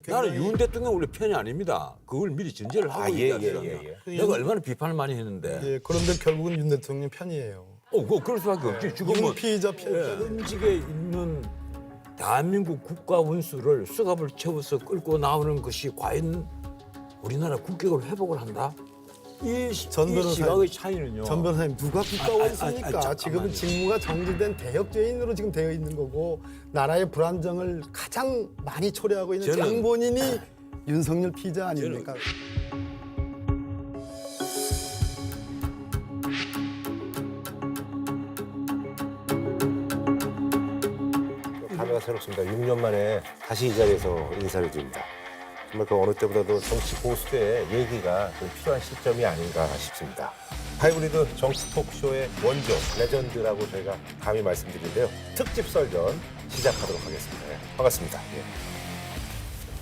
나는 윤 대통령 원래 편이 아닙니다. 그걸 미리 전제를 하고 얘기합니다. 내가 얼마나 비판을 많이 했는데. 예, 그런데 결국은 윤 대통령 편이에요. 그럴 수밖에 없지. 지금은 윤 피의자 피해자. 현직에 있는 대한민국 국가 원수를 수갑을 채워서 끌고 나오는 것이 과연 우리나라 국격을 회복을 한다? 이 시각의 차이는요. 전 변호사님 누가 국가 원수입니까? 잠깐만요. 지금은 직무가 정지된 대역죄인으로 지금 되어 있는 거고 나라의 불안정을 가장 많이 초래하고 있는 저는- 장본인이 윤석열 피의자 아닙니까? 감회가 새롭습니다. 6년 만에 다시 이 자리에서 인사를 드립니다. 정말 그 어느 때보다도 정치 보수의 얘기가 좀 필요한 시점이 아닌가 싶습니다. 하이브리드 정치 토크쇼의 원조, 레전드라고 저희가 감히 말씀드리는데요. 특집 설전 시작하도록 하겠습니다. 반갑습니다.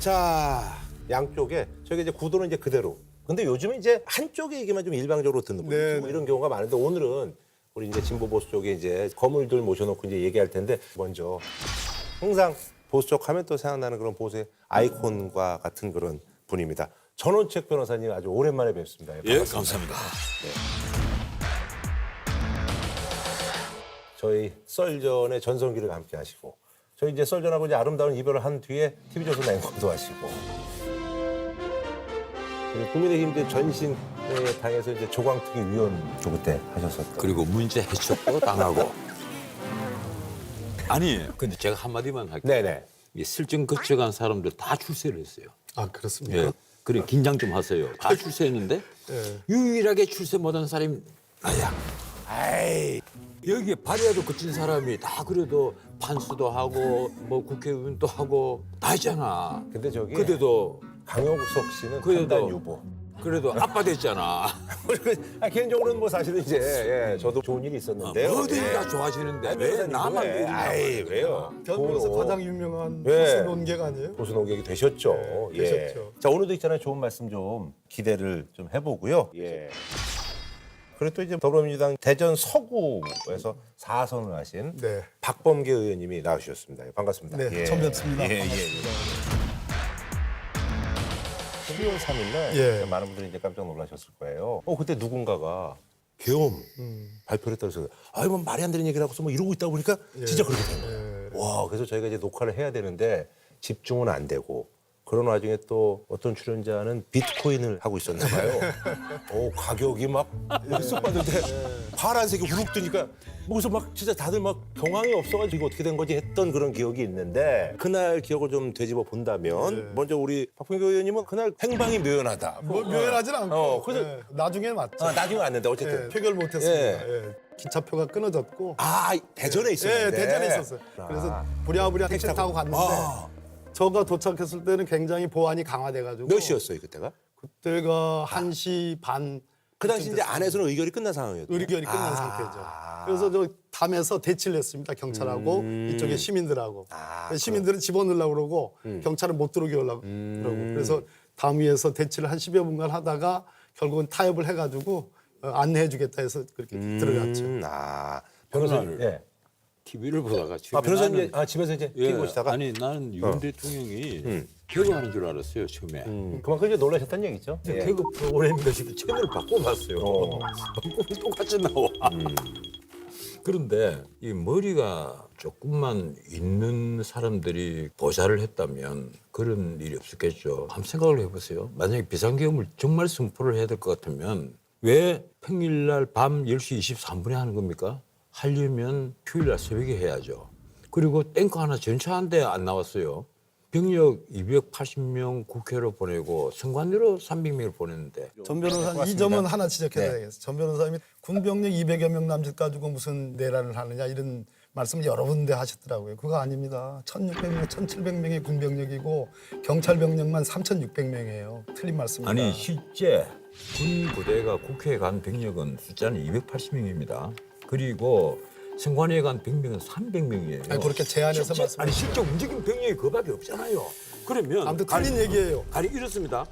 자, 양쪽에 저희가 이제 구도는 이제 그대로. 근데 요즘은 이제 한쪽의 얘기만 좀 일방적으로 듣는 분들 네. 뭐 이런 경우가 많은데 오늘은 우리 이제 진보 보수 쪽에 이제 거물들 모셔놓고 이제 얘기할 텐데 먼저 항상 보수 쪽 하면 또 생각나는 그런 보수의 아이콘과 같은 그런 분입니다. 전원책 변호사님 아주 오랜만에 뵙습니다. 예, 반갑습니다. 감사합니다. 저희 썰전의 전성기를 함께 하시고 저희 이제 썰전하고 이제 아름다운 이별을 한 뒤에 TV조선 앵커도 하시고 그리고 국민의힘 이제 전신에 당에서 이제 조광특위 위원도 그때 하셨었고 그리고 문제 해촉도 당하고. 아니, 근데 제가 한마디만 할게요. 네네. 이 실정 거쳐간 사람들 다 출세를 했어요. 아 그렇습니까? 예. 그래 긴장 좀 하세요. 다 출세했는데 예. 유일하게 출세 못한 사람이 나야. 아이 여기에 발의라도 거친 사람이 다 그래도 판수도 하고 뭐 국회의원도 하고 다 했잖아. 근데 저기 그래도 강용석 씨는 그래도- 판단 유보. 그래도 아빠 됐잖아. 개인적으로는 뭐 사실은 이제 저도 좋은 일이 있었는데요. 어디가 좋아지는데 왜 나만 왜? 이러냐. 아이 왜요? 변호사 뭐 가장 유명한 예. 보수 논객 아니에요? 보수 농객이 되셨죠. 네, 되셨죠. 자 오늘도 있잖아요. 좋은 말씀 좀 기대를 좀 해보고요. 예. 그리고 또 이제 더불어민주당 대전 서구에서 4선을 하신 네. 박범계 의원님이 나오셨습니다. 반갑습니다. 네, 처음 뵙습니다. 예, 예, 반갑습니다. 예. 12월 3일날 예. 많은 분들이 이제 깜짝 놀라셨을 거예요. 그때 누군가가 계엄 발표를 했다고 해서 아이 뭐 말이 안 되는 얘기를 하고서 뭐 이러고 있다 보니까 진짜 그렇게 된 거예요. 와, 그래서 저희가 이제 녹화를 해야 되는데 집중은 안 되고 그런 와중에 또 어떤 출연자는 비트코인을 하고 있었나 봐요. 가격이 막 쑥 봤는데 파란색이 후룩 뜨니까 거기서 막 진짜 다들 막 경황이 없어가지고 이거 어떻게 된 거지 했던 그런 기억이 있는데 그날 기억을 좀 되짚어 본다면 먼저 우리 박범계 의원님은 그날 행방이 묘연하다. 뭐 묘연하진 않고 그래서 예, 나중에 맞죠. 나중에 왔는데 어쨌든 예, 표결 못했습니다. 예. 기차표가 끊어졌고 대전에 있었는데 예, 대전에 있었어요. 그래서 부랴부랴 택시 타고 갔는데 저가 도착했을 때는 굉장히 보안이 강화돼가지고 몇 시였어요 그때가? 그때가 1시 반 그 당시 이제 안에서는 의결이 끝난 상황이었죠. 의결이 끝난 상태죠. 그래서 저 담에서 대치를 했습니다. 경찰하고 이쪽에 시민들하고. 시민들은 집어넣으려고 그러고 경찰은 못 들어오게 하려고 그러고. 그래서 담 위에서 대치를 한 10여 분간 하다가 결국은 타협을 해가지고 안내해 주겠다 해서 그렇게 들어갔죠. 변호사님. 예. TV를 보다가 지금 변호사님 집에서 이제 TV 보시다가 아니 나는 윤 대통령이 개그하는 줄 알았어요 처음에. 그만큼 이제 놀라셨다는 얘기죠. 예. 개그 프로그램인가 싶어 채널을 바꿔봤어요. 바꾸면 똑같이 나와. 그런데 이 머리가 조금만 있는 사람들이 보좌를 했다면 그런 일이 없었겠죠. 한번 생각을 해보세요. 만약에 비상계엄을 정말 선포를 해야 될 것 같으면 왜 평일날 밤 10시 23분에 하는 겁니까? 하려면 휴일날 새벽에 해야죠. 그리고 탱크 하나 전차 한 대 안 나왔어요. 병력 280명 국회로 보내고 선관위로 300명을 보냈는데 전 변호사님 이 점은 하나 지적해야 되겠어요. 전 변호사님이 군병력 200여 명 남짓 가지고 무슨 내란을 하느냐 이런 말씀을 여러 군데 하셨더라고요. 그거 아닙니다. 1,600명, 1,700명의 군병력이고 경찰 병력만 3,600명이에요. 틀린 말씀입니다. 아니 실제 군 부대가 국회에 간 병력은 숫자는 280명입니다. 그리고 선관위에 간 병력은 300명이에요. 아니, 그렇게 제한해서 말씀하시면 아니 실제 움직인 병력이 그밖에 없잖아요. 그러면 아무튼 틀린 얘기예요. 아니 이렇습니다.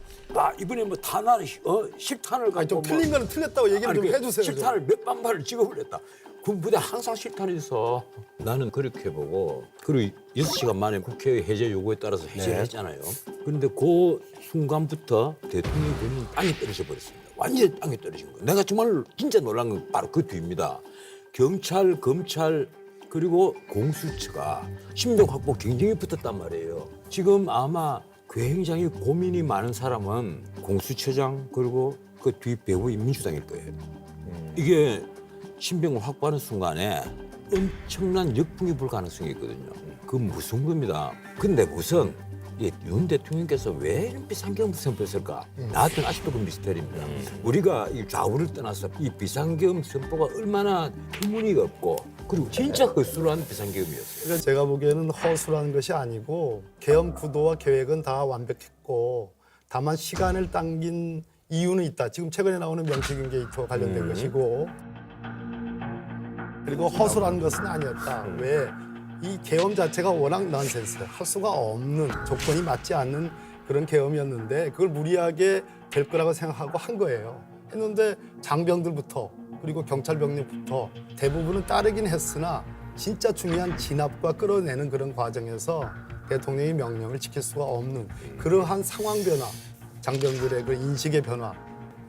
이번에 뭐 탄환 10탄을 아니, 갖고 좀 틀린 거는 틀렸다고 얘기를 좀 해주세요. 10탄을 몇 반발을 찍어버렸다. 군부대 항상 실탄해서 나는 그렇게 보고 그리고 6시간 만에 국회 해제 요구에 따라서 해제를 했잖아요. 그런데 그 순간부터 대통령이 되면 땅에 떨어져 버렸습니다. 완전히 땅에 떨어진 거예요. 내가 정말 진짜 놀란 건 바로 그 뒤입니다. 경찰, 검찰 그리고 공수처가 신병 확보 굉장히 붙었단 말이에요. 지금 아마 굉장히 고민이 많은 사람은 공수처장 그리고 그 뒤 배후의 민주당일 거예요. 이게 신병을 확보하는 순간에 엄청난 역풍이 불 가능성이 있거든요. 그건 무슨 겁니다. 근데 우선 윤 대통령께서 왜 이런 비상계엄 선포했을까? 나한테는 아직도 그 미스터리입니다. 우리가 이 좌우를 떠나서 이 비상계엄 선포가 얼마나 의문이 없고 그리고 진짜 허술한 비상계엄이었어요. 그러니까 제가 보기에는 허술한 것이 아니고 계엄 구도와 계획은 다 완벽했고 다만 시간을 당긴 이유는 있다. 지금 최근에 나오는 명태균 게이트와 관련된 것이고 그리고 허술한 것은 아니었다. 왜? 이 계엄 자체가 워낙 넌센스, 할 수가 없는 조건이 맞지 않는 그런 계엄이었는데 그걸 무리하게 될 거라고 생각하고 한 거예요. 했는데 장병들부터 그리고 경찰 병력부터 대부분은 따르긴 했으나 진짜 중요한 진압과 끌어내는 그런 과정에서 대통령의 명령을 지킬 수가 없는 그러한 상황 변화, 장병들의 그 인식의 변화,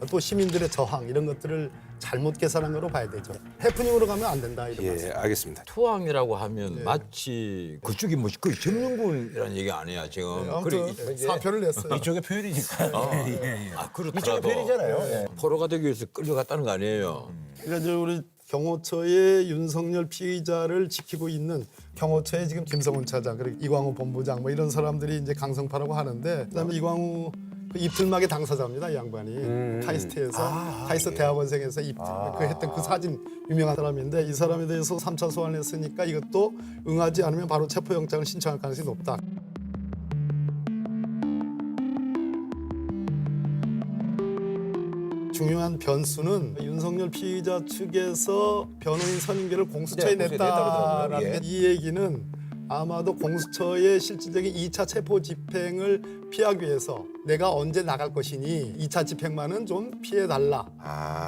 또 시민들의 저항 이런 것들을 잘못 계산한 거로 봐야 되죠. 해프닝으로 가면 안 된다 이런 말씀. 예, 알겠습니다. 투항이라고 하면 마치 그쪽이 뭐 거의 점령군이라는 얘기 아니야 지금. 아무튼 사표를 냈어요. 이쪽의 표현이니까. 아 이쪽의 그렇더라도 표현이잖아요. 예. 포로가 되기 위해서 끌려갔다는 거 아니에요. 그러니까 이제 우리 경호처의 윤석열 피의자를 지키고 있는 경호처의 지금 김성훈 차장 그리고 이광호 본부장 뭐 이런 사람들이 이제 강성파라고 하는데 그다음에 이광호 그 입틀막의 당사자입니다 이 양반이 카이스트에서 카이스트 대학원생에서 그 했던 그 사진 유명한 사람인데 이 사람에 대해서 3차 소환을 했으니까 이것도 응하지 않으면 바로 체포영장을 신청할 가능성이 높다. 중요한 변수는 윤석열 피의자 측에서 변호인 선임계를 공수처에 네, 공수처에 냈다라는 냈다고 그러더라고요. 이 얘기는 아마도 공수처의 실질적인 2차 체포 집행을 피하기 위해서 내가 언제 나갈 것이니 2차 집행만은 좀 피해달라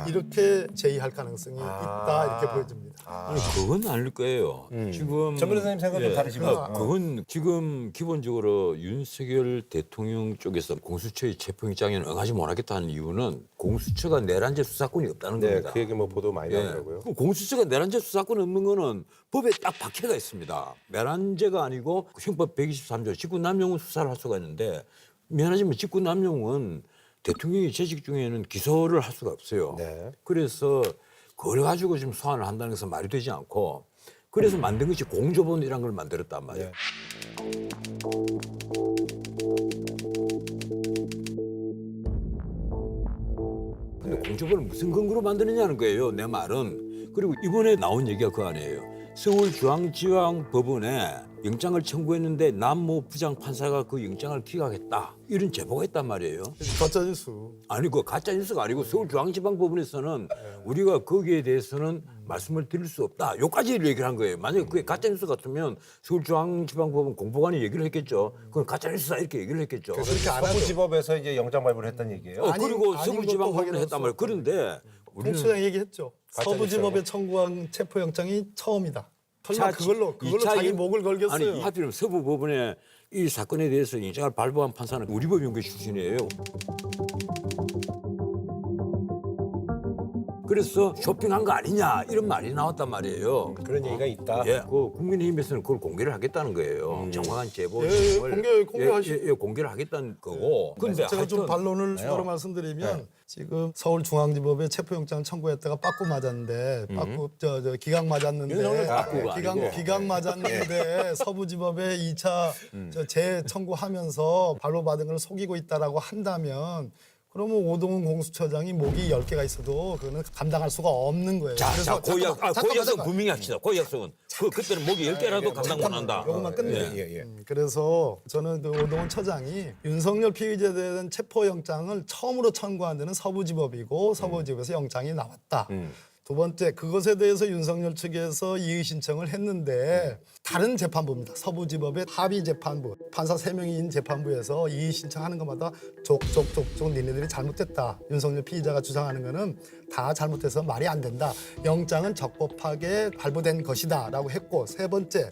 이렇게 제의할 가능성이 있다 이렇게 보여집니다. 아니, 그건 아닐 거예요. 지금 정 변호사님 생각은 좀 다르지만. 그건 지금 기본적으로 윤석열 대통령 쪽에서 공수처의 체포영장에 응하지 못하겠다는 이유는 공수처가 내란죄 수사권이 없다는 네, 겁니다. 그 얘기 뭐 보도 많이 나오더라고요. 그 공수처가 내란죄 수사권 없는 거는 법에 딱 박해가 있습니다. 내란죄가 아니고 형법 123조 직권남용은 수사를 할 수가 있는데 미안하지만 직권남용은 대통령이 재직 중에는 기소를 할 수가 없어요. 네. 그래서 그걸 가지고 지금 소환을 한다는 것은 말이 되지 않고 그래서 만든 것이 공조본이라는 걸 만들었단 말이에요. 근데 공조본을 무슨 근거로 만드느냐는 거예요. 내 말은. 그리고 이번에 나온 얘기가 그거 아니에요. 서울중앙지방법원에 영장을 청구했는데 남모 부장판사가 그 영장을 기각했다. 이런 제보가 있단 말이에요. 가짜뉴스. 아니 그 가짜 뉴스가 아니고 서울중앙지방법원에서는 우리가 거기에 대해서는 말씀을 드릴 수 없다. 요까지 얘기를 한 거예요. 만약에 그게 가짜 뉴스 같으면 서울중앙지방법원 공보관이 얘기를 했겠죠. 그건 가짜 뉴스다 이렇게 얘기를 했겠죠. 그렇게 안 하죠. 서부지법에서 이제 영장 발부를 했다는 얘기예요. 그리고 아닌 서울지방법원을 것도 했단 말이에요. 그런데 우리는 공수장 얘기했죠. 가짜 서부지법에 뉴스예요. 청구한 체포영장이 처음이다. 설마 자, 그걸로 이차 자기 영- 목을 걸겠어요. 아니 하필이면 서부법원에 이 사건에 대해서 영장을 발부한 판사는 우리 법 연구 출신이에요. 그래서 쇼핑한 거 아니냐 이런 말이 나왔단 말이에요. 그런 얘기가 있다. 예, 그 국민의힘에서는 그걸 공개를 하겠다는 거예요. 정확한 제보 예, 내용을 공개하시- 예, 공개를 하겠다는 거고. 근데 제가 좀 하여튼 반론을 추가로 말씀드리면 지금 서울중앙지법에 체포영장 청구했다가 빠꾸 맞았는데 빠꾸 저 기각 맞았는데 윤석열 빠꾸가 아니고. 기각 맞았는데 서부지법에 2차 재청구하면서 발부받은 걸 속이고 있다라고 한다면 그러면 오동훈 공수처장이 목이 10개가 있어도 그거는 감당할 수가 없는 거예요. 자, 고의약, 잠깐만, 고의약성 잠깐만. 분명히 합시다. 고의약성은 그때는 목이 10개라도 감당 못한다. 요것만 끝내. 예. 그래서 저는 그 오동훈 처장이 윤석열 피의자에 대한 체포영장을 처음으로 청구한 데는 서부지법이고 서부지법에서 영장이 나왔다. 두 번째, 그것에 대해서 윤석열 측에서 이의 신청을 했는데 다른 재판부입니다. 서부지법의 합의재판부, 판사 3명인 재판부에서 이의 신청하는 것마다 족족 니네들이 잘못됐다. 윤석열 피의자가 주장하는 거는 다 잘못해서 말이 안 된다. 영장은 적법하게 발부된 것이다 라고 했고, 세 번째,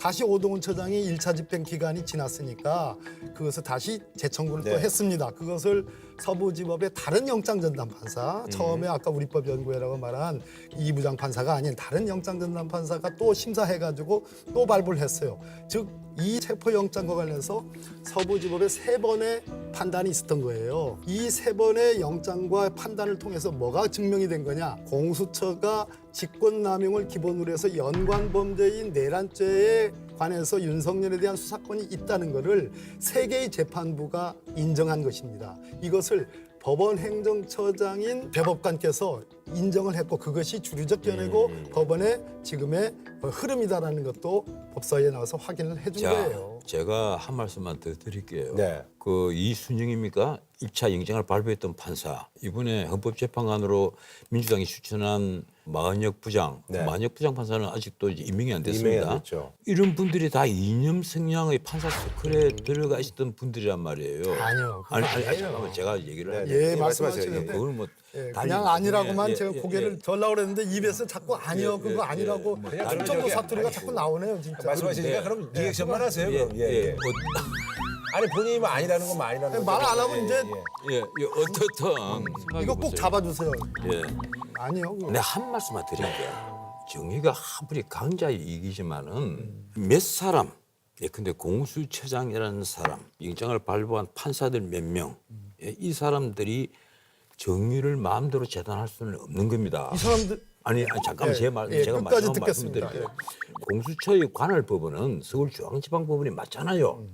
다시 오동훈 처장이 1차 집행 기간이 지났으니까 그것을 다시 재청구를 또 했습니다. 그것을 서부지법의 다른 영장전담 판사, 처음에 아까 우리법연구회라고 말한 이부장 판사가 아닌 다른 영장전담 판사가 또 심사해가지고 또 발부를 했어요. 즉, 이 체포영장과 관련해서 서부지법의 3번의 판단이 있었던 거예요. 이 3번의 영장과 판단을 통해서 뭐가 증명이 된 거냐? 공수처가 직권남용을 기본으로 해서 연관범죄인 내란죄에 관해서 윤석열에 대한 수사권이 있다는 것을 3개의 재판부가 인정한 것입니다. 이것을 법원 행정처장인 대법관께서 인정을 했고, 그것이 주류적 견해고 법원의 지금의 흐름이다라는 것도 법사위에 나와서 확인을 해준 거예요. 제가 한 말씀만 더 드릴게요. 네. 그 이순영입니까? 1차 영장을 발부했던 판사, 이번에 헌법재판관으로 민주당이 추천한 마은혁 부장, 네. 마은혁 부장 판사는 아직도 이제 임명이 안 임명이 됐습니다. 안 됐죠. 이런 분들이 다 이념 성향의 판사 서클에 들어가 있었던 분들이란 말이에요. 아니요, 그건 아니, 잠깐만 제가 얘기를 하는데 예, 예, 말씀하시는데 그거는 뭐 그냥 아니라고만 제가 고개를 절라고 그랬는데 입에서 자꾸 아니요, 그거 아니라고 그 정도 사투리가 자꾸 나오네요, 진짜. 말씀하시니까 그럼 리액션만 하세요. 그럼. 예. 아니 본인이 뭐 아니라는 건 아니라는 말 안 하고 거죠. 이제 어떻든 이거 꼭 잡아주세요. 예. 아니요. 그거. 내가 한 말씀만 드릴게요. 정의가 아무리 강자의 이기지만은 몇 사람, 예컨대 공수처장이라는 사람, 영장을 발부한 판사들 몇 명, 이 사람들이 정의를 마음대로 재단할 수는 없는 겁니다. 이 사람들 아니 잠깐만 제가 끝까지 마지막 듣겠습니다. 말씀드릴게요. 공수처의 관할 법원은 서울중앙지방법원이 맞잖아요.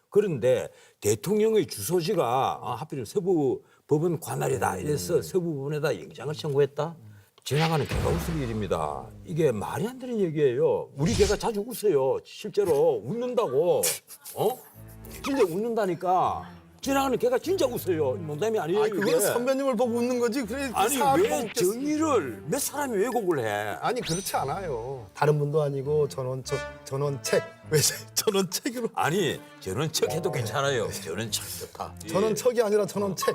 그런데 대통령의 주소지가 하필 서부법원 관할이다 이래서 서부법원에다 영장을 청구했다? 지나가는 개가 웃을 일입니다. 이게 말이 안 되는 얘기예요. 우리 개가 자주 웃어요. 실제로 웃는다고. 진짜 웃는다니까. 지나가는 개가 진짜 웃어요. 농담이 아니에요. 아니, 그건 이게. 선배님을 보고 웃는 거지. 그래, 아니 사람이 왜 웃겠어. 정의를 몇 사람이 왜곡을 해? 아니, 그렇지 않아요. 다른 분도 아니고 전원책. 왜 전원책으로? 아니 저는 척 해도 괜찮아요. 저는 참 좋다. 전원책이 아니라 전원책.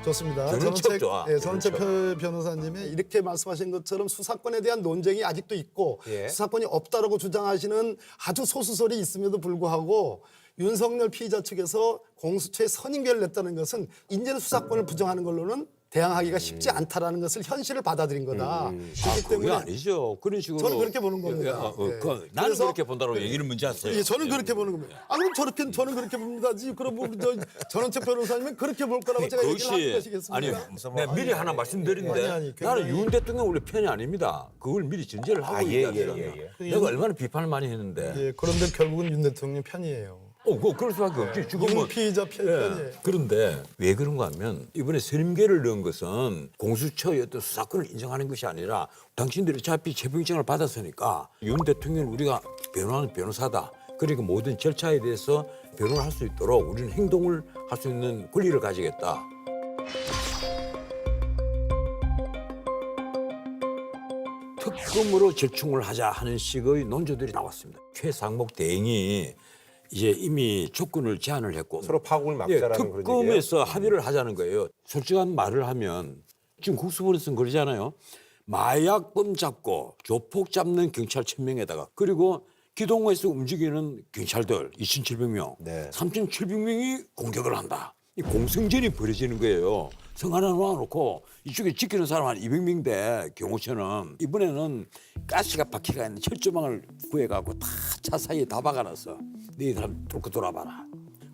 좋습니다. 전원책 좋아. 예, 전원책 변호사님의 이렇게 말씀하신 것처럼 수사권에 대한 논쟁이 아직도 있고 예. 수사권이 없다라고 주장하시는 아주 소수설이 있음에도 불구하고 윤석열 피의자 측에서 공수처에 선임결을 냈다는 것은 이제는 수사권을 부정하는 걸로는 대항하기가 쉽지 않다라는 것을 현실을 받아들인 거다. 그렇기 그게 때문에 아니죠. 그런 식으로 저는 그렇게 보는 겁니다. 예. 나는 그래서- 그렇게 본다고 얘기를 먼저 하세요. 예, 저는 그렇게 보는 겁니다. 아, 그럼 저는 그렇게 봅니다지. 그럼 뭐 전원책 변호사님은 그렇게 볼 거라고 제가 얘기를 할 것이겠습니다. 아니 내가 미리 하나 말씀드리는데 아니, 나는 윤 대통령 원래 편이 아닙니다. 그걸 미리 전제를 하고 예, 얘기하더라고요. 내가 얼마나 비판을 많이 했는데. 예, 그런데 결국은 윤 대통령 편이에요. 그럴 수밖에 없지. 지금은 윤 피의자 편이에요. 그런데 왜 그런가 하면 이번에 선임계를 넣은 것은 공수처의 어떤 수사권을 인정하는 것이 아니라 당신들이 어차피 체포영장을 받았으니까 윤 대통령을 우리가 변호하는 변호사다. 그러니까 모든 절차에 대해서 변호를 할 수 있도록 우리는 행동을 할 수 있는 권리를 가지겠다. 특검으로 절충을 하자 하는 식의 논조들이 나왔습니다. 최상목 대행이 이제 이미 조건을 제안을 했고 서로 파국을 막자라는 그런 얘기예요. 특검에서 합의를 하자는 거예요. 솔직한 말을 하면 지금 국수본에서는 그러잖아요. 마약범 잡고 조폭 잡는 경찰 1000명에다가 그리고 기동에서 움직이는 경찰들 2,700명, 네. 3,700명이 공격을 한다. 이 공성전이 벌어지는 거예요. 성 하나 놓아놓고 이쪽에 지키는 사람 한 200명인데 경호처는 이번에는 가스가 박혀가 있는 철조망을 구해갖고 다 차 사이에 다 박아놨어. 너희들 한번 뚫고 돌아봐라.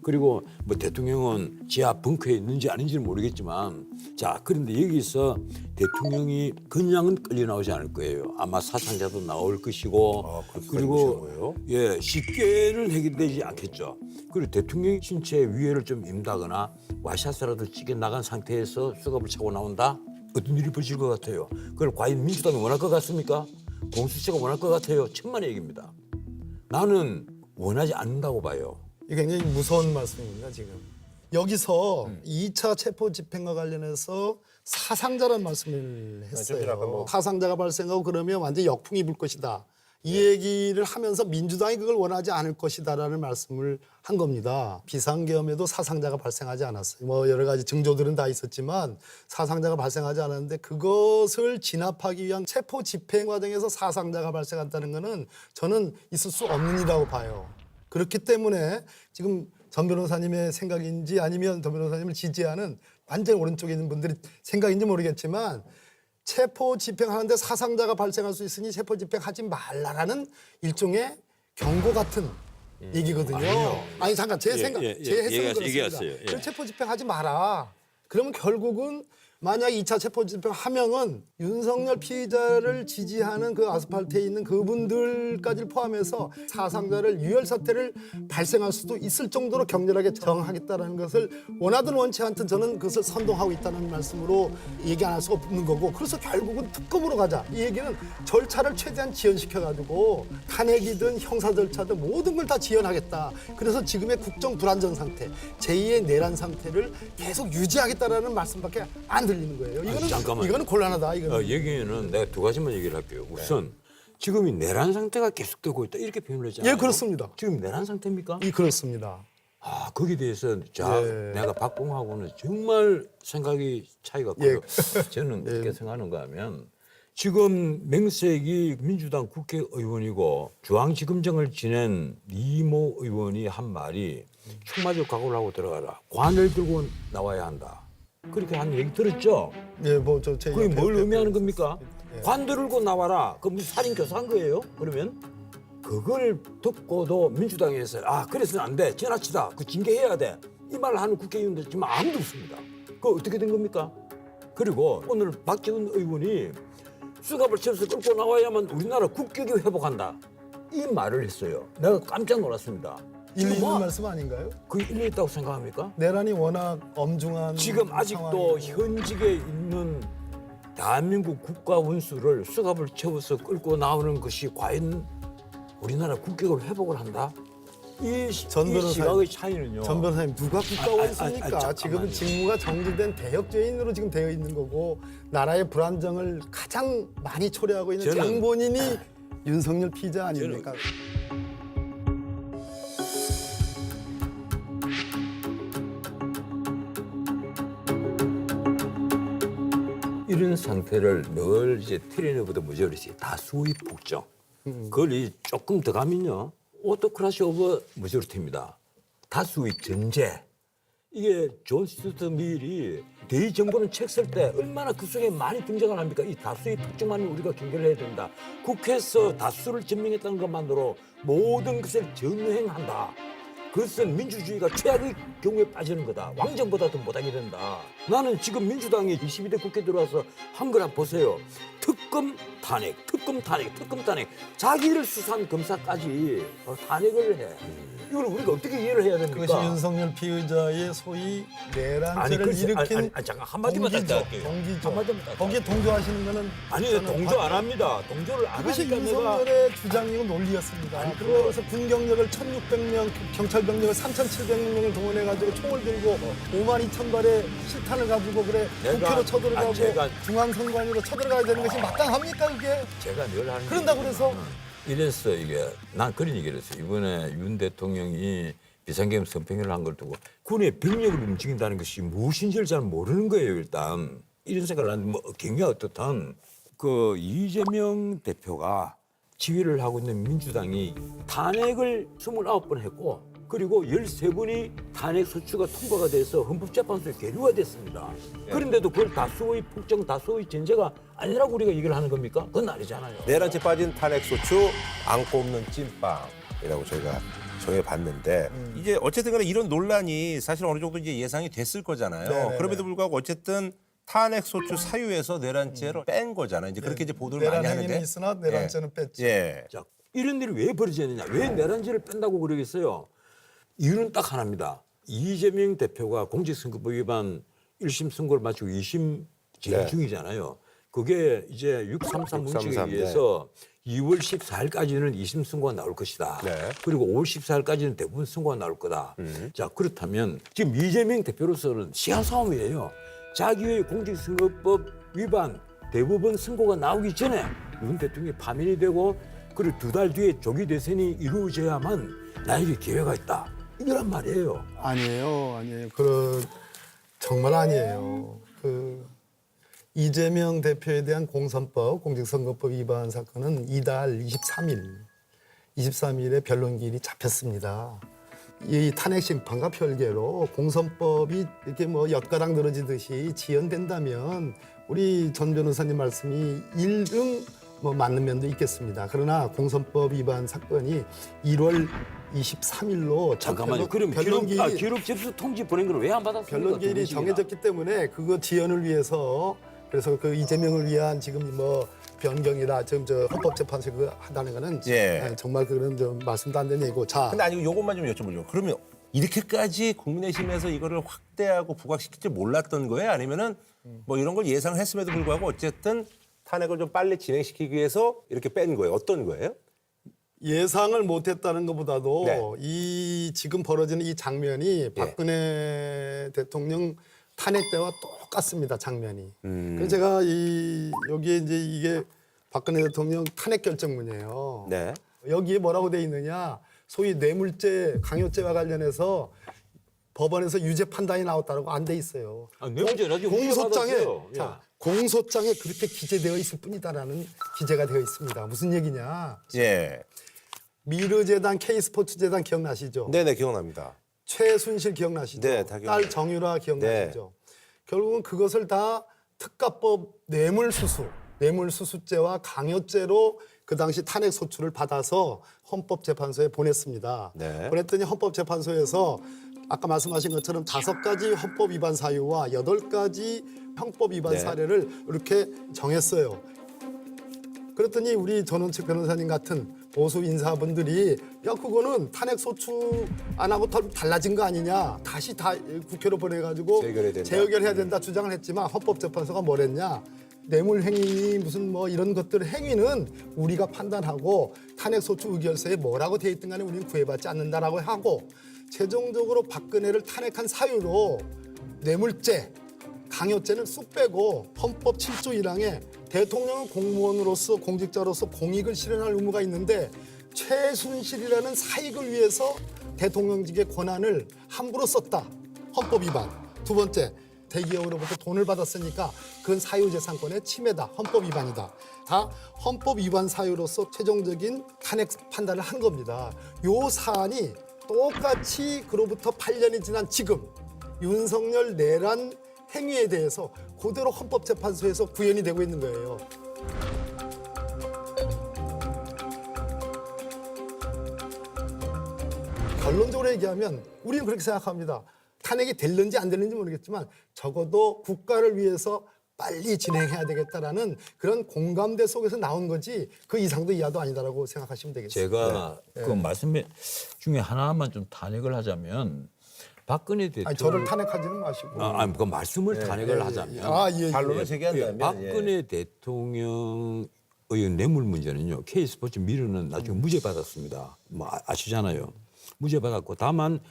그리고 뭐 대통령은 지하 벙커에 있는지 아닌지는 모르겠지만 자 그런데 여기서 대통령이 그냥은 끌려 나오지 않을 거예요. 아마 사상자도 나올 것이고 그렇게까지 그리고 보시는 거예요? 예 쉽게는 해결되지 않겠죠. 그리고 대통령이 신체 위해를 좀 입다거나 와샷이라도 찌게 나간 상태에서 수갑을 차고 나온다? 어떤 일이 벌어질 것 같아요. 그걸 과연 민주당이 원할 것 같습니까? 공수처가 원할 것 같아요. 천만의 얘기입니다. 나는 원하지 않는다고 봐요. 이게 굉장히 무서운 말씀입니다, 지금. 여기서 2차 체포 집행과 관련해서 사상자라는 말씀을 좀 전에 아까 했어요. 뭐- 사상자가 발생하고 그러면 완전히 역풍이 불 것이다. 이 얘기를 하면서 민주당이 그걸 원하지 않을 것이다라는 말씀을 한 겁니다. 비상계엄에도 사상자가 발생하지 않았어요. 뭐 여러 가지 징조들은 다 있었지만 사상자가 발생하지 않았는데 그것을 진압하기 위한 체포 집행 과정에서 사상자가 발생한다는 것은 저는 있을 수 없는 일이라고 봐요. 그렇기 때문에 지금 전 변호사님의 생각인지 아니면 전 변호사님을 지지하는 완전 오른쪽에 있는 분들이 생각인지 모르겠지만 체포 집행하는데 사상자가 발생할 수 있으니 체포 집행하지 말라라는 일종의 경고 같은 얘기거든요. 아니 잠깐 제 생각, 제 해석은 그렇습니다. 얘기하세요. 예. 그 체포 집행하지 마라. 그러면 결국은 만약 2차 체포 집행 하면은 윤석열 피의자를 지지하는 그 아스팔트에 있는 그분들까지를 포함해서 사상자를 유혈 사태를 발생할 수도 있을 정도로 격렬하게 저항하겠다는 것을 원하든 원치 않든 저는 그것을 선동하고 있다는 말씀으로 얘기 안 할 수 없는 거고 그래서 결국은 특검으로 가자. 이 얘기는 절차를 최대한 지연시켜가지고 탄핵이든 형사 절차든 모든 걸 다 지연하겠다. 그래서 지금의 국정 불안정 상태, 제2의 내란 상태를 계속 유지하겠다라는 말씀밖에 안 들리는 거예요. 이거는 잠깐만요. 이거는 곤란하다. 이거는. 얘기는 내가 두 가지만 얘기를 할게요. 우선 지금 이 내란 상태가 계속되고 있다 이렇게 표현을 했잖아요. 예, 그렇습니다. 지금 내란 상태입니까? 그렇습니다. 아 거기에 대해서 예. 내가 박봉하고는 정말 생각이 차이가 커요. 예. 저는 어떻게 생각하는가 하면 지금 맹색이 민주당 국회의원이고 중앙지검장을 지낸 이모 의원이 한 말이 총 맞을 각오를 하고 들어가라. 관을 들고 나와야 한다. 그렇게 한 얘기 들었죠? 예, 뭐저제 그게 뭘 의미하는 겁니까? 관 들고 나와라. 그 무슨 살인 교사한 거예요? 그러면 그걸 듣고도 민주당에서 그래서는 안 돼. 지나치다. 그 징계해야 돼. 이 말을 하는 국회의원들 지금 아무도 없습니다. 그 어떻게 된 겁니까? 그리고 오늘 박지원 의원이 수갑을 채워서 끌고 나와야만 우리나라 국격이 회복한다. 이 말을 했어요. 내가 깜짝 놀랐습니다. 일리 있는 뭐 말씀 아닌가요? 그 일리 있다고 생각합니까? 내란이 워낙 엄중한 지금 아직도 상황이고. 현직에 있는 대한민국 국가 원수를 수갑을 채워서 끌고 나오는 것이 과연 우리나라 국격을 회복을 한다? 이 시각의 차이는요. 전 변호사님 누가 국가원수입니까? 잠깐만요. 지금은 직무가 정지된 대역죄인으로 지금 되어 있는 거고 나라의 불안정을 가장 많이 초래하고 있는 저는- 장본인이 윤석열 피의자 아닙니까? 이런 상태를 늘 이제 트레이너보다 무저리지 다수의 폭정. 그걸 이 조금 더 가면요. 오토크라시 오브 무저리티입니다. 다수의 전제. 이게 존 스튜어트 밀이 대의정부는 책 쓸 때 얼마나 그 속에 많이 등장을 합니까? 이 다수의 폭정만을 우리가 경계를 해야 된다. 국회에서 다수를 증명했다는 것만으로 모든 것을 전횡한다. 그것은 민주주의가 최악의 경우에 빠지는 거다. 왕정보다도 못하게 된다. 나는 지금 민주당이 22대 국회 들어와서 한 거라 보세요. 특검 탄핵, 특검 탄핵, 특검 탄핵. 자기를 수사한 검사까지 탄핵을 해. 이걸 우리가 어떻게 이해를 해야 됩니까? 그것이 윤석열 피의자의 소위 내란죄를 글쎄, 일으킨 잠깐 한마디만 더 할게요. 동기죠. 한마디만 더 거기에 동조하시는 거는 아니 저는 동조 안 합니다. 동조를 안 그것이 하니까 내가 윤석열의 주장이고 논리였습니다. 그래서 군경력을 1,600명, 경찰병력을 3,700명을 동원해가지고 총을 들고 52,000발의 실탄을 가지고 그래 내가- 국회로 쳐들어가고 제가- 중앙선관위로 쳐들어가야 되는 것이 마땅합니까 그게? 제가 늘 하는 그런다고 그래서 이랬어 이게 난 그런 얘기를 했어. 이번에 윤 대통령이 비상계엄 선포를 한 걸 두고 군의 병력을 움직인다는 것이 무엇인지를 잘 모르는 거예요. 일단 이런 생각을 하는데 뭐 경우가 어떻든 그 이재명 대표가 지휘를 하고 있는 민주당이 탄핵을 29번 했고 그리고 13번이 탄핵 소추가 통과가 돼서 헌법재판소에 계류가 됐습니다. 그런데도 그걸 다수의 폭정, 다수의 전제가 아니라고 우리가 얘기를 하는 겁니까? 그건 아니잖아요. 내란죄 빠진 탄핵소추 안고 없는 찐빵이라고 저희가 정해봤는데 이제 어쨌든 간에 이런 논란이 사실 어느 정도 이제 예상이 됐을 거잖아요. 네네네. 그럼에도 불구하고 어쨌든 탄핵소추 사유에서 내란죄를 뺀 거잖아요. 이제 그렇게 이제 보도를 많이 내란 하는데. 행위는 있으나 내란죄는 뺐지. 예. 자, 이런 일이 왜 벌어졌느냐? 왜 내란죄를 뺀다고 그러겠어요? 이유는 딱 하나입니다. 이재명 대표가 공직선거법 위반 1심 선고를 마치고 2심 진행 네. 중이잖아요. 그게 이제 633 문칙에 633, 의해서 2월 14일까지는 2심 선고가 나올 것이다. 네. 그리고 5월 14일까지는 대부분 선고가 나올 거다. 자, 그렇다면 지금 이재명 대표로서는 시간 싸움이에요. 자기의 공직선거법 위반 대법원 선고가 나오기 전에 윤 대통령이 파면이 되고 그리고 2달 뒤에 조기 대선이 이루어져야만 나에게 기회가 있다. 이거란 말이에요. 아니에요. 정말 아니에요. 이재명 대표에 대한 공선법, 공직선거법 위반 사건은 이달 23일에 변론기일이 잡혔습니다. 이 탄핵 심판과 별개로 공선법이 이렇게 뭐 엿가락 늘어지듯이 지연된다면 우리 전 변호사님 말씀이 일등 뭐 맞는 면도 있겠습니다. 그러나 공선법 위반 사건이 1월 23일로 잠깐만요. 그럼 기록 접수 통지 보낸 걸 왜 안 받았습니까? 변론기일이 정해졌기 때문에 그거 지연을 위해서 그래서 그 이재명을 위한 지금 뭐 변경이라 지금 저 헌법재판소에 그 한다는 거는 예. 정말 그런 좀 말씀도 안 되는 얘기고. 자, 근데 아니 요것만 좀 여쭤보려고. 그러면 이렇게까지 국민의힘에서 이거를 확대하고 부각시킬 줄 몰랐던 거예요? 아니면은 뭐 이런 걸 예상을 했음에도 불구하고 어쨌든 탄핵을 좀 빨리 진행시키기 위해서 이렇게 뺀 거예요? 어떤 거예요? 예상을 못했다는 것보다도 네. 이 지금 벌어지는 이 장면이 박근혜 대통령 탄핵 때와 똑같습니다. 장면이. 그래서 제가 여기에 이제 이게 박근혜 대통령 탄핵 결정문이에요. 네. 여기에 뭐라고 돼 있느냐? 소위 뇌물죄, 강요죄와 관련해서 법원에서 유죄 판단이 나왔다고 안 돼 있어요. 뇌물죄 나중에 공소장에 받았어요. 예. 자, 공소장에 그렇게 기재되어 있을 뿐이다라는 기재가 되어 있습니다. 무슨 얘기냐? 예. 미르재단, K스포츠재단 기억나시죠? 네네 기억납니다. 최순실 기억나시죠? 네, 다 기억나요. 딸 정유라 기억나시죠? 결국은 그것을 다 특가법 뇌물수수죄와 강요죄로 그 당시 탄핵 소추를 받아서 헌법재판소에 보냈습니다. 네. 보냈더니 헌법재판소에서 아까 말씀하신 것처럼 5가지 헌법 위반 사유와 8가지 형법 위반 네. 사례를 이렇게 정했어요. 그랬더니 우리 전원책 변호사님 같은 보수 인사분들이 야 그거는 탄핵 소추 안 하고 달라진 거 아니냐 다시 다 국회로 보내가지고 재결해야 된다. 재의결해야 된다 주장을 했지만 헌법재판소가 뭐랬냐 뇌물 행위 무슨 뭐 이런 것들 행위는 우리가 판단하고 탄핵 소추 의결서에 뭐라고 돼 있든 간에 우리는 구애받지 않는다라고 하고 최종적으로 박근혜를 탄핵한 사유로 뇌물죄 강요죄는 쑥 빼고 헌법 7조 1항에 대통령은 공무원으로서 공직자로서 공익을 실현할 의무가 있는데 최순실이라는 사익을 위해서 대통령직의 권한을 함부로 썼다. 헌법 위반. 2번째, 대기업으로부터 돈을 받았으니까 그건 사유재산권의 침해다. 헌법 위반이다. 다 헌법 위반 사유로서 최종적인 탄핵 판단을 한 겁니다. 요 사안이 똑같이 그로부터 8년이 지난 지금 윤석열 내란 행위에 대해서 그대로 헌법재판소에서 구현이 되고 있는 거예요. 결론적으로 얘기하면 우리는 그렇게 생각합니다. 탄핵이 될는지 안 될는지 모르겠지만 적어도 국가를 위해서 빨리 진행해야 되겠다라는 그런 공감대 속에서 나온 거지 그 이상도 이하도 아니다라고 생각하시면 되겠습니다. 제가 그 말씀 중에 하나만 좀 탄핵을 하자면 박근혜 대통령 저를 탄핵하지는 마시고. 아니 그 말씀을 탄핵을 하자면 예. 반론을 제기한다면 박근혜 대통령의 뇌물 문제는요. K스포츠 미르는 나중에 무죄 받았습니다. 뭐 아시잖아요. 무죄 받았고 다만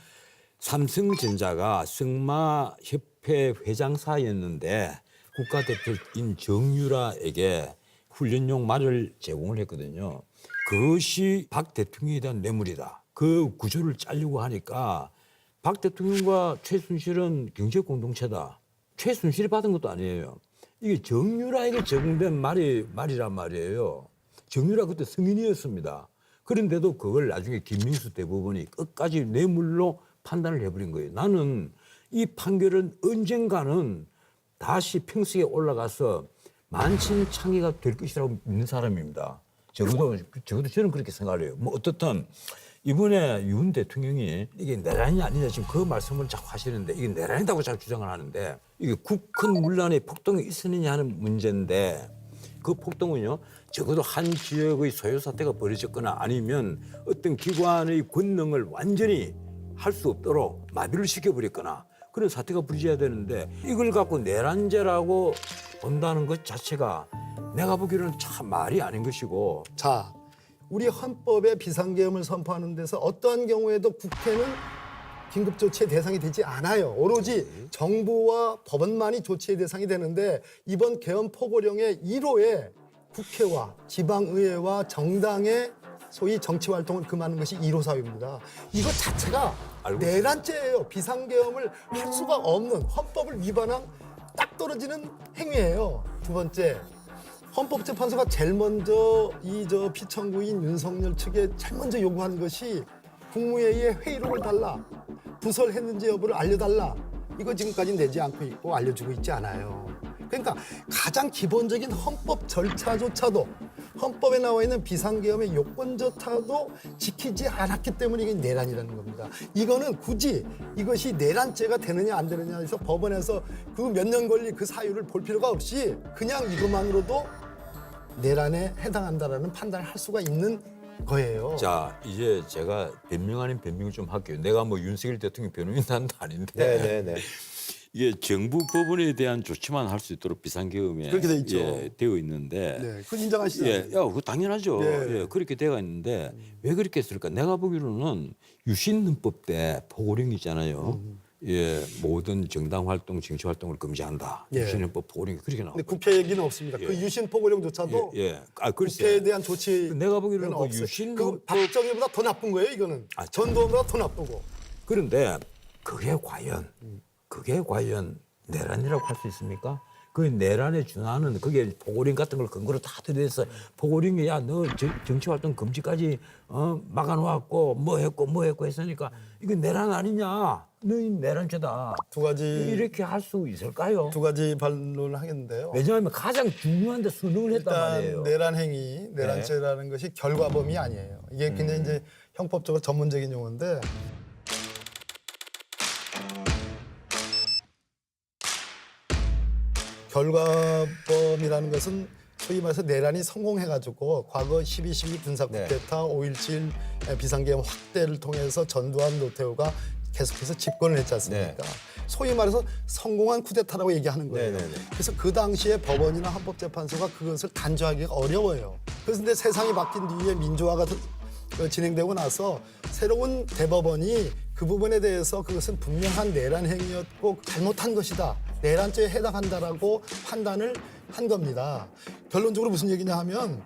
삼성전자가 승마협회 회장사였는데 국가대표인 정유라에게 훈련용 말을 제공을 했거든요. 그것이 박 대통령에 대한 뇌물이다. 그 구조를 짜려고 하니까 박 대통령과 최순실은 경제 공동체다. 최순실이 받은 것도 아니에요. 이게 정유라에게 제공된 말이란 말이에요. 정유라 그때 승인이었습니다. 그런데도 그걸 나중에 김민수 대법원이 끝까지 뇌물로 판단을 해버린 거예요. 나는 이 판결은 언젠가는 다시 평생에 올라가서 만신창이가 될 것이라고 믿는 사람입니다. 적어도 저는 그렇게 생각을 해요. 뭐 어떻든 이번에 윤 대통령이 이게 내란이 아니냐 지금 그 말씀을 자꾸 하시는데 이게 내란이라고 자꾸 주장을 하는데 이게 국헌 문란에 폭동이 있었느냐 하는 문제인데 그 폭동은요 적어도 한 지역의 소요 사태가 벌어졌거나 아니면 어떤 기관의 권능을 완전히 할 수 없도록 마비를 시켜버렸거나 그런 사태가 벌어져야 되는데 이걸 갖고 내란죄라고 본다는 것 자체가 내가 보기로는 참 말이 아닌 것이고. 자, 우리 헌법에 비상계엄을 선포하는 데서 어떠한 경우에도 국회는 긴급조치의 대상이 되지 않아요. 오로지 정부와 법원만이 조치의 대상이 되는데 이번 계엄 포고령의 1호에 국회와 지방의회와 정당의 소위 정치활동을 금하는 것이 1호 사유입니다. 이것 자체가 알고 내란죄예요. 비상계엄을 할 수가 없는 헌법을 위반한 딱 떨어지는 행위예요. 두 번째, 헌법재판소가 제일 먼저 이 피청구인 윤석열 측에 제일 먼저 요구한 것이 국무회의에 회의록을 달라, 부설했는지 여부를 알려달라. 이거 지금까지 내지 않고 있고 알려주고 있지 않아요. 그러니까 가장 기본적인 헌법 절차조차도 헌법에 나와 있는 비상계엄의 요건조차도 지키지 않았기 때문에 이게 내란이라는 겁니다. 이거는 굳이 이것이 내란죄가 되느냐 안 되느냐 해서 법원에서 그 몇 년 걸린 그 사유를 볼 필요가 없이 그냥 이것만으로도 내란에 해당한다라는 판단을 할 수가 있는 거예요. 자, 이제 제가 변명 아닌 변명을 좀 할게요. 내가 뭐 윤석열 대통령 변호인단도 아닌데 네네네. 이게 정부 법원에 대한 조치만 할 수 있도록 비상계엄에 그렇게 돼 있죠. 되어 있는데 네, 그건 인정하시잖아요. 예, 야, 그거 당연하죠. 네. 예, 그렇게 되어 있는데 왜 그렇게 했을까? 내가 보기로는 유신헌법 때 포고령 있잖아요. 예, 모든 정당 활동, 정치 활동을 금지한다. 예. 유신헌법 포고령이 그렇게 나와. 근데 국회 얘기는 없습니다. 그 유신 포고령조차도 예, 예. 아, 글쎄. 국회에 대한 조치 내가 보기로는 그 없어요. 유신 그 박정희보다 더 나쁜 거예요. 이거는 전두환보다 더 나쁘고. 그런데 그게 과연 내란이라고 할 수 있습니까? 그 내란에 준하는 그게 포고령 같은 걸 근거로 다 들여서 포고령이 야 너 정치활동 금지까지 막아놓았고 뭐 했고 했으니까 이거 내란 아니냐? 너희 내란죄다. 두 가지 이렇게 할 수 있을까요? 두 가지 반론을 하겠는데요. 왜냐하면 가장 중요한 데 수능을 했단 말이에요. 일단 내란 행위, 내란죄라는 것이 결과범위 아니에요. 이게 굉장히 이제 형법적으로 전문적인 용어인데 결과범이라는 것은 소위 말해서 내란이 성공해가지고 과거 12.12 군사쿠데타, 5.17 비상계엄 확대를 통해서 전두환, 노태우가 계속해서 집권을 했지 않습니까? 소위 말해서 성공한 쿠데타라고 얘기하는 거예요. 네네네. 그래서 그 당시에 법원이나 헌법재판소가 그것을 단죄하기가 어려워요. 그래서 근데 세상이 바뀐 뒤에 민주화가 진행되고 나서 새로운 대법원이 그 부분에 대해서 그것은 분명한 내란 행위였고 잘못한 것이다. 내란죄에 해당한다라고 판단을 한 겁니다. 결론적으로 무슨 얘기냐 하면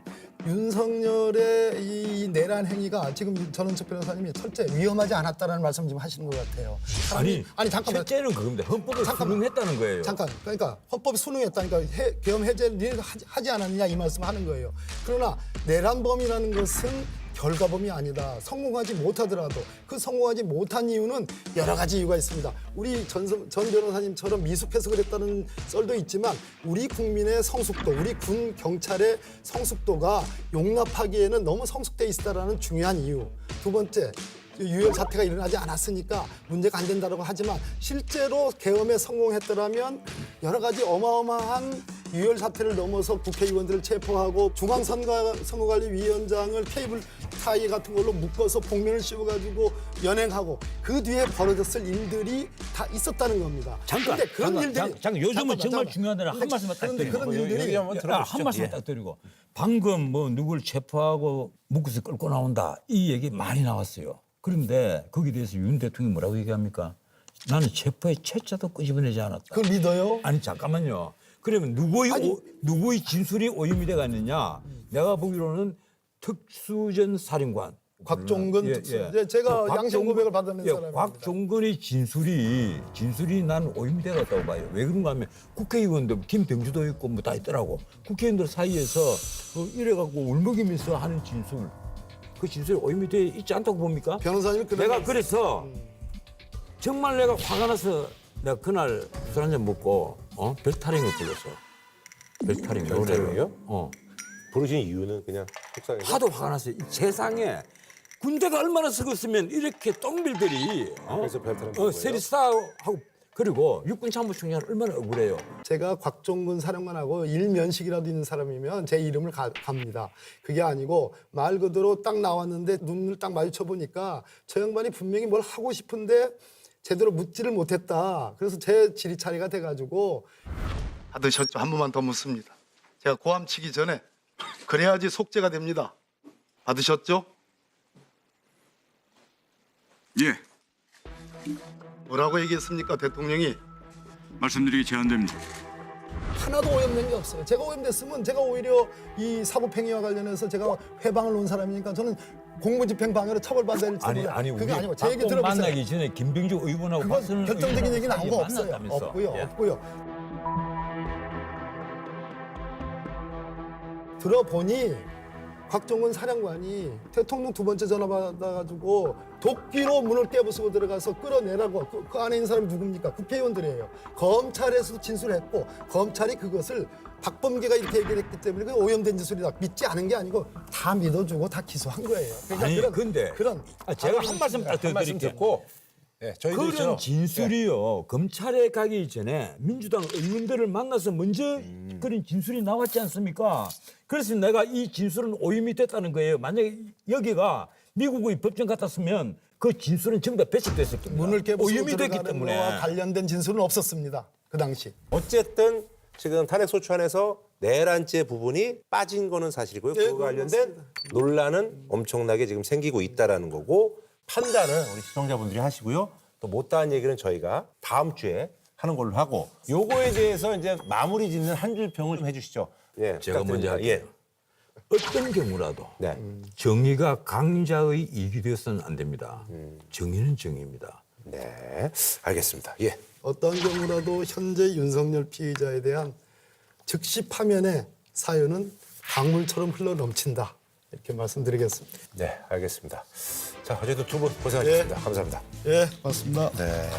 윤석열의 이 내란 행위가 지금 전원책 변호사님이 철저히 위험하지 않았다라는 말씀 지금 하시는 것 같아요. 아니 잠깐만. 실제는 그겁니다. 헌법을 수능했다는 거예요. 잠깐. 그러니까 헌법이 수능했다니까 계엄 해제를 하지 않았느냐 이 말씀을 하는 거예요. 그러나 내란범이라는 것은 결과범이 아니다. 성공하지 못하더라도 그 성공하지 못한 이유는 여러 가지 이유가 있습니다. 우리 전 변호사님처럼 미숙해서 그랬다는 썰도 있지만 우리 국민의 성숙도, 우리 군 경찰의 성숙도가 용납하기에는 너무 성숙돼 있다라는 중요한 이유. 두 번째, 유혈 사태가 일어나지 않았으니까 문제가 안 된다고 하지만 실제로 계엄에 성공했더라면 여러 가지 어마어마한 유혈 사태를 넘어서 국회의원들을 체포하고 중앙선거관리위원장을 케이블 타이 같은 걸로 묶어서 복면을 씌워가지고 연행하고 그 뒤에 벌어졌을 일들이 다 있었다는 겁니다. 잠깐, 근데 그런 일들이 잠깐, 요즘은 정말 중요한 데는 한 말씀만 딱 드리고 그런 일들이 한 말씀만 딱 드리고 방금 뭐 누굴 체포하고 묶어서 끌고 나온다 이 얘기 많이 나왔어요. 그런데 거기에 대해서 윤 대통령이 뭐라고 얘기합니까? 나는 체포의 채자도 끄집어내지 않았다. 그걸 믿어요? 아니 잠깐만요. 그러면 누구의 진술이 오염이 돼가 있느냐? 내가 보기로는 특수전 사령관 곽종근 특수. 제가 양심 고백을 받은 사람입니다. 곽종근의 진술이 난 오염이 돼갔다고 봐요. 왜 그런가 하면 국회의원들 김병주도 있고 뭐 다 있더라고. 국회의원들 사이에서 이래갖고 울먹이면서 하는 진술. 그 진술이 오염이 돼 있지 않다고 봅니까? 변호사님 내가 그래서 정말 내가 화가 나서 내가 그날 술 한잔 먹고 별타령을 불렀어. 별타령 별타령이요? 부르신 이유는 그냥 속상해서? 하도 화가 났어요. 이 세상에 군대가 얼마나 썩었으면 이렇게 똥빌들이 그래서 별타령 부른 거예요? 세리스타하고 그리고 육군 참모총장 얼마나 억울해요. 제가 곽종근 사령관하고 일면식이라도 있는 사람이면 제 이름을 갑니다. 그게 아니고 말 그대로 딱 나왔는데 눈을 딱 마주쳐 보니까 저 양반이 분명히 뭘 하고 싶은데 제대로 묻지를 못했다. 그래서 제 질의 차례가 돼가지고 받으셨죠? 한 번만 더 묻습니다. 제가 고함 치기 전에 그래야지 속죄가 됩니다. 받으셨죠? 예, 뭐라고 얘기했습니까, 대통령이? 말씀드리기 제한됩니다. 하나도 오염된 게 없어요. 제가 오염됐으면 제가 오히려 이 사법행위와 관련해서 제가 회방을 놓은 사람이니까 저는 공무집행 방해로 처벌받아야 될지 몰라요. 그게 우리 아니고 제 얘기 박범 들어보세요. 만나기 전에 김병주 의원하고 그건 박선영 결정적인 의원하고 얘기 나온 거 사이에 없어요. 만났다면서. 없고요. 예. 없고요. 들어보니 곽종근 사령관이 대통령 두 번째 전화 받아가지고 도끼로 문을 깨부수고 들어가서 끌어내라고 그 안에 있는 사람이 누굽니까? 국회의원들이에요. 검찰에서도 진술했고 검찰이 그것을 박범계가 이렇게 얘기를 했기 때문에 그 오염된 짓소리다 믿지 않은 게 아니고 다 믿어주고 다 기소한 거예요. 그러니까 아니 근데 제가 한 말씀 딱 한 말씀 드릴게요. 듣고 예, 저희도 그런 있죠. 진술이요. 검찰에 가기 전에 민주당 의원들을 만나서 먼저 그런 진술이 나왔지 않습니까? 그래서 내가 이 진술은 오염이 됐다는 거예요. 만약에 여기가 미국의 법정 같았으면 그 진술은 전부 다 배척됐을 겁니다. 문을 깨부수고 오염이 됐기 들어가는 때문에. 거와 관련된 진술은 없었습니다. 그 당시. 어쨌든 지금 탄핵소추안에서 내란죄 부분이 빠진 거는 사실이고요. 네, 그와 그건 관련된 맞습니다. 논란은 엄청나게 지금 생기고 있다라는 거고 판단은 우리 시청자분들이 하시고요. 또 못다한 얘기는 저희가 다음 주에 하는 걸로 하고 요거에 대해서 이제 마무리 짓는 한 줄 평을 좀 해주시죠. 예, 제가 먼저 부탁드립니다. 할게요. 어떤 경우라도 네. 정의가 강자의 이익이 되어서는 안 됩니다. 정의는 정의입니다. 네, 알겠습니다. 예. 어떤 경우라도 현재 윤석열 피의자에 대한 즉시 파면의 사유는 강물처럼 흘러 넘친다. 이렇게 말씀드리겠습니다. 네, 알겠습니다. 자, 어쨌든 두 분 고생하셨습니다. 감사합니다. 예, 맞습니다. 네.